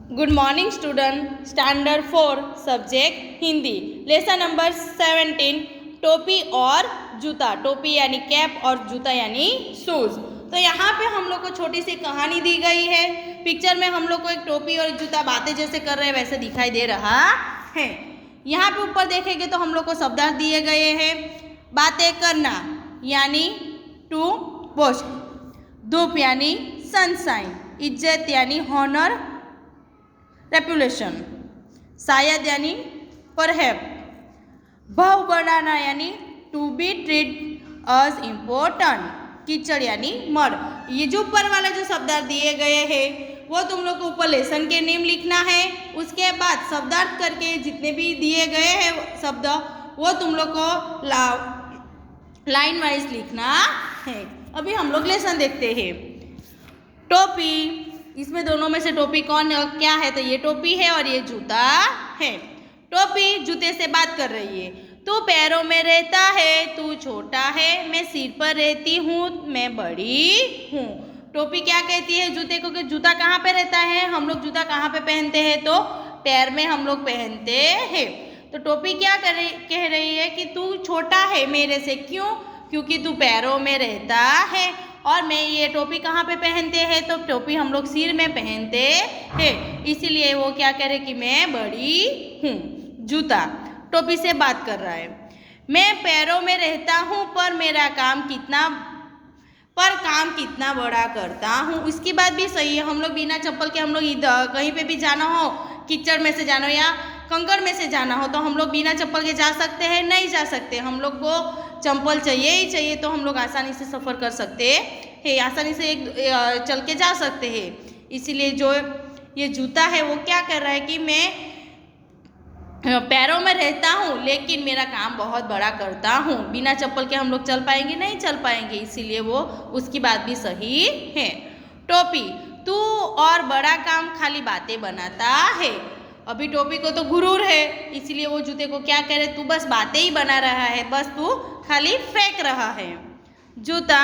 Good morning student, standard 4 subject Hindi, lesson number 17 टोपी और जूता। टोपी यानी कैप और जूता यानी शूज़। तो यहाँ पे हम लोग को छोटी सी कहानी दी गई है। पिक्चर में हम लोग को एक टोपी और जूता बातें जैसे कर रहे हैं वैसे दिखाई दे रहा है। यहाँ पे ऊपर देखेंगे तो हम लोग को शब्दार्थ दिए गए हैं। बातें करना यानी टू बोस्ट, धूप यानी सनशाइन, इज्जत यानी हॉनर रेपुलेशन, शायद यानी परहैप, भाव बढ़ाना यानी to be treat as important, कीचड़ यानी मड। ये जो ऊपर वाले जो शब्दार्थ दिए गए हैं वो तुम लोग को ऊपर लेसन के नेम लिखना है। उसके बाद शब्दार्थ करके जितने भी दिए गए हैं शब्द वो तुम लोग को लाइन वाइज लिखना है। अभी हम लोग लेसन देखते हैं। टोपी, इसमें दोनों में से टोपी कौन क्या है? तो ये टोपी है और ये जूता है। टोपी जूते से बात कर रही है। तू पैरों में रहता है, तू छोटा है, मैं सिर पर रहती हूँ, मैं बड़ी हूँ। टोपी क्या कहती है जूते को कि जूता कहाँ पे रहता है? हम लोग जूता कहाँ पे पहनते हैं? तो पैर में हम लोग पहनते हैं। तो टोपी क्या कह रही है कि तू छोटा है मेरे से। क्यों? क्योंकि तू पैरों में रहता है और मैं ये टोपी कहाँ पे पहनते हैं? तो टोपी हम लोग सिर में पहनते हैं, इसीलिए वो क्या कह रहे कि मैं बड़ी हूँ। जूता टोपी से बात कर रहा है। मैं पैरों में रहता हूँ पर काम कितना बड़ा करता हूँ। इसकी बात भी सही है। हम लोग बिना चप्पल के हम लोग इधर कहीं पे भी जाना हो, कीचड़ में से जाना हो या कंकड़ में से जाना हो तो हम लोग बिना चप्पल के जा सकते हैं? नहीं जा सकते। हम लोग को चप्पल चाहिए ही चाहिए तो हम लोग आसानी से सफ़र कर सकते हैं, आसानी से चल के जा सकते हैं। इसीलिए जो ये जूता है वो क्या कर रहा है कि मैं पैरों में रहता हूँ लेकिन मेरा काम बहुत बड़ा करता हूँ। बिना चप्पल के हम लोग चल पाएंगे? नहीं चल पाएंगे। इसीलिए वो उसकी बात भी सही है। टोपी, तू और बड़ा काम खाली बातें बनाता है। अभी टोपी को तो गुरूर है, इसलिए वो जूते को क्या कह रहे, तू बस बातें ही बना रहा है, बस तू खाली फेंक रहा है। जूता,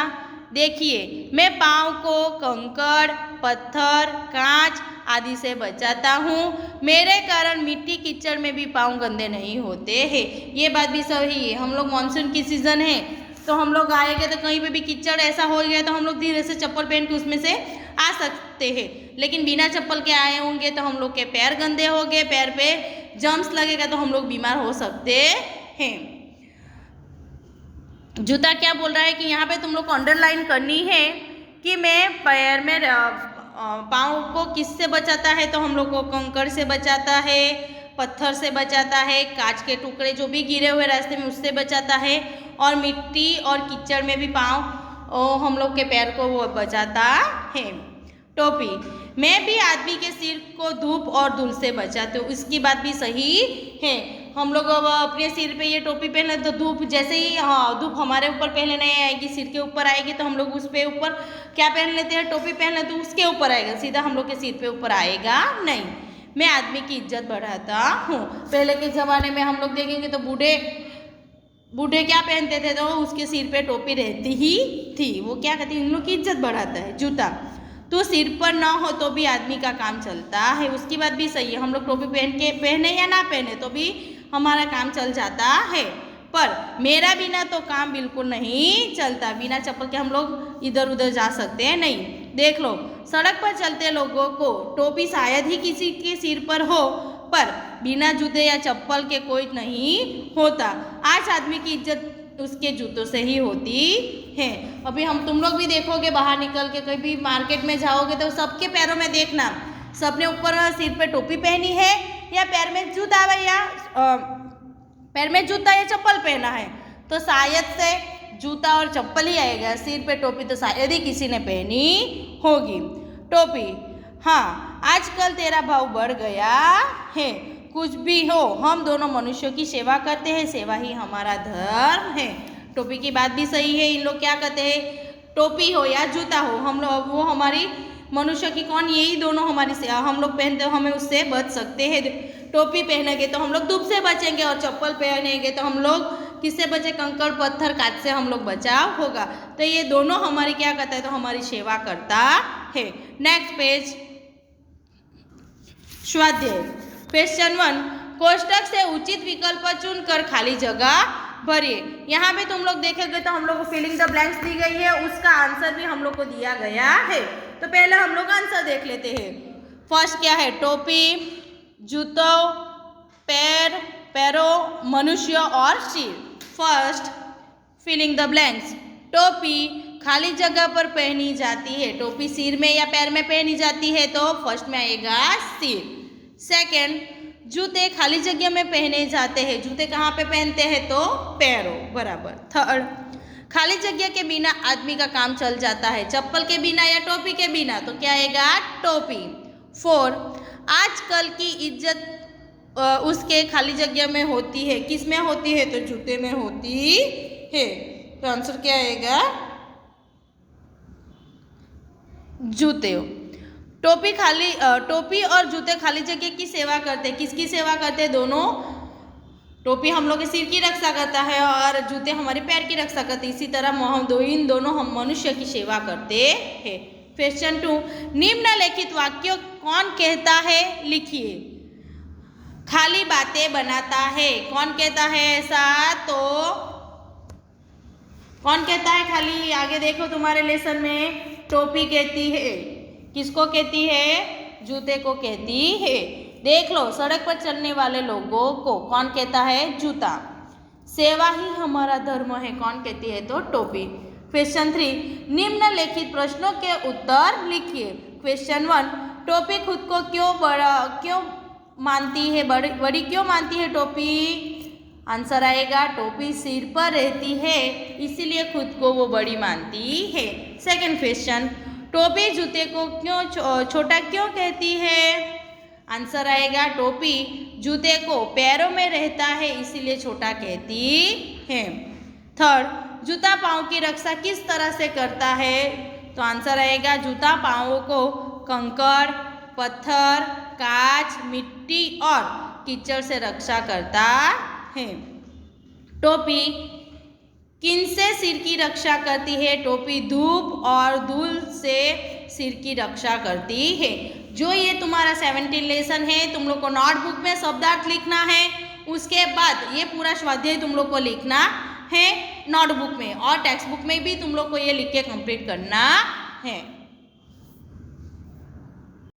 देखिए मैं पाँव को कंकड़, पत्थर, कांच आदि से बचाता हूँ। मेरे कारण मिट्टी कीचड़ में भी पाँव गंदे नहीं होते हैं। ये बात भी सही है। हम लोग मानसून की सीज़न है तो हम लोग आएंगे तो कहीं पे भी कीचड़ ऐसा हो गया तो हम लोग धीरे से चप्पल पहन के उसमें से आ सकते हैं। लेकिन बिना चप्पल के आए होंगे तो हम लोग के पैर गंदे हो गए, पैर पे जम्स लगेगा तो हम लोग बीमार हो सकते हैं। जूता क्या बोल रहा है कि यहाँ पे तुम लोग को अंडरलाइन करनी है कि मैं पैर में पाँव को किससे बचाता है? तो हम लोग को कंकड़ से बचाता है, पत्थर से बचाता है, कांच के टुकड़े जो भी गिरे हुए रास्ते में उससे बचाता है और मिट्टी और कीचड़ में भी पाँव हम लोग के पैर को वो बचाता है। टोपी, मैं भी आदमी के सिर को धूप और धूल से बचाते हूँ। इसकी बात भी सही है। हम लोग अब अपने सिर पे ये टोपी पहने तो धूप जैसे ही धूप हमारे ऊपर पहले नहीं आएगी, सिर के ऊपर आएगी तो हम लोग उस पे ऊपर क्या पहन लेते हैं? टोपी पहन लेते तो उसके ऊपर आएगा, सीधा हम लोग के सिर पे ऊपर आएगा नहीं। मैं आदमी की इज्जत बढ़ाता हूँ। पहले के ज़माने में हम लोग देखेंगे तो बूढ़े क्या पहनते थे? तो उसके सिर पे टोपी रहती ही थी। वो क्या कहते हैं? इन लोग की इज्जत बढ़ाता है। जूता, तो सिर पर ना हो तो भी आदमी का काम चलता है। उसकी बात भी सही है। हम लोग टोपी पहने या ना पहने तो भी हमारा काम चल जाता है, पर मेरा बिना तो काम बिल्कुल नहीं चलता। बिना चप्पल के हम लोग इधर उधर जा सकते हैं नहीं। देख लो, सड़क पर चलते लोगों को टोपी शायद ही किसी के सिर पर हो, पर बिना जूते या चप्पल के कोई नहीं होता। आज आदमी की इज्जत उसके जूतों से ही होती है। अभी तुम लोग भी देखोगे बाहर निकल के कभी मार्केट में जाओगे तो सबके पैरों में देखना, सबने ऊपर सिर पे टोपी पहनी है या पैर में जूता या चप्पल पहना है। तो शायद से जूता और चप्पल ही आएगा, सिर पे टोपी तो शायद ही किसी ने पहनी होगी। टोपी, हाँ आजकल तेरा भाव बढ़ गया है। कुछ भी हो, हम दोनों मनुष्यों की सेवा करते हैं, सेवा ही हमारा धर्म है। टोपी की बात भी सही है। इन लोग क्या कहते हैं? टोपी हो या जूता हो, हम लोग वो हमारी मनुष्य की कौन, यही दोनों हमारी सेवा हम लोग पहनते हो, हमें उससे बच सकते हैं। टोपी पहनेंगे तो हम लोग धूप से बचेंगे और चप्पल पहनेंगे तो हम लोग किससे बचे? कंकड़, पत्थर, कांच से हम लोग बचाव होगा। तो ये दोनों हमारी क्या करता है? तो हमारी सेवा करता है। Next page. स्वाध्याय क्वेश्चन 1, कोष्टक से उचित विकल्प चुनकर खाली जगह भरिए। यहाँ पे तुम लोग देखेंगे तो हम लोग को फिलिंग द ब्लैंक्स दी गई है, उसका आंसर भी हम लोग को दिया गया है। तो पहले हम लोग आंसर देख लेते हैं। फर्स्ट क्या है, टोपी, जूतों, पैरों, मनुष्य और सिर। फर्स्ट फिलिंग द ब्लैंक्स, टोपी खाली जगह पर पहनी जाती है। टोपी सिर में या पैर में पहनी जाती है तो फर्स्ट में आएगा सिर। सेकंड, जूते खाली जगह में पहने जाते हैं। जूते कहाँ पे पहनते हैं तो पैरों, बराबर। थर्ड, खाली जगह के बिना आदमी का काम चल जाता है। चप्पल के बिना या टोपी के बिना तो क्या आएगा, टोपी। फोर, आजकल की इज्जत उसके खाली जगह में होती है। किस में होती है तो जूते में होती है। तो आंसर क्या आएगा, जूते। टोपी और जूते खाली जगह की सेवा करते हैं। किसकी सेवा करते हैं, दोनों। टोपी हम लोग के सिर की रक्षा करता है और जूते हमारे पैर की रक्षा करते हैं। इसी तरह इन दोनों हम मनुष्य की सेवा करते हैं। क्वेश्चन 2, निम्नलिखित वाक्य कौन कहता है, लिखिए। खाली बातें बनाता है, कौन कहता है ऐसा, तो कौन कहता है खाली, आगे देखो तुम्हारे लेसन में, टोपी कहती है। किसको कहती है, जूते को कहती है। देख लो, सड़क पर चलने वाले लोगों को कौन कहता है, जूता। सेवा ही हमारा धर्म है, कौन कहती है तो टोपी। क्वेश्चन 3, निम्नलिखित प्रश्नों के उत्तर लिखिए। क्वेश्चन 1, टोपी खुद को क्यों मानती है, बड़ी क्यों मानती है टोपी। आंसर आएगा, टोपी सिर पर रहती है इसीलिए खुद को वो बड़ी मानती है। सेकंड क्वेश्चन, टोपी जूते को छोटा क्यों कहती है। आंसर आएगा, टोपी जूते को पैरों में रहता है इसीलिए छोटा कहती है। थर्ड, जूता पाँव की रक्षा किस तरह से करता है, तो आंसर आएगा, जूता पाँवों को कंकड़, पत्थर, कांच, मिट्टी और कीचड़ से रक्षा करता है। टोपी किनसे सिर की रक्षा करती है, टोपी धूप और धूल से सिर की रक्षा करती है। जो ये तुम्हारा 17 लेसन है, तुम लोग को नोटबुक में शब्दार्थ लिखना है, उसके बाद ये पूरा स्वाध्याय तुम लोग को लिखना है नोटबुक में, और टेक्स्ट बुक में भी तुम लोग को ये लिख के कंप्लीट करना है।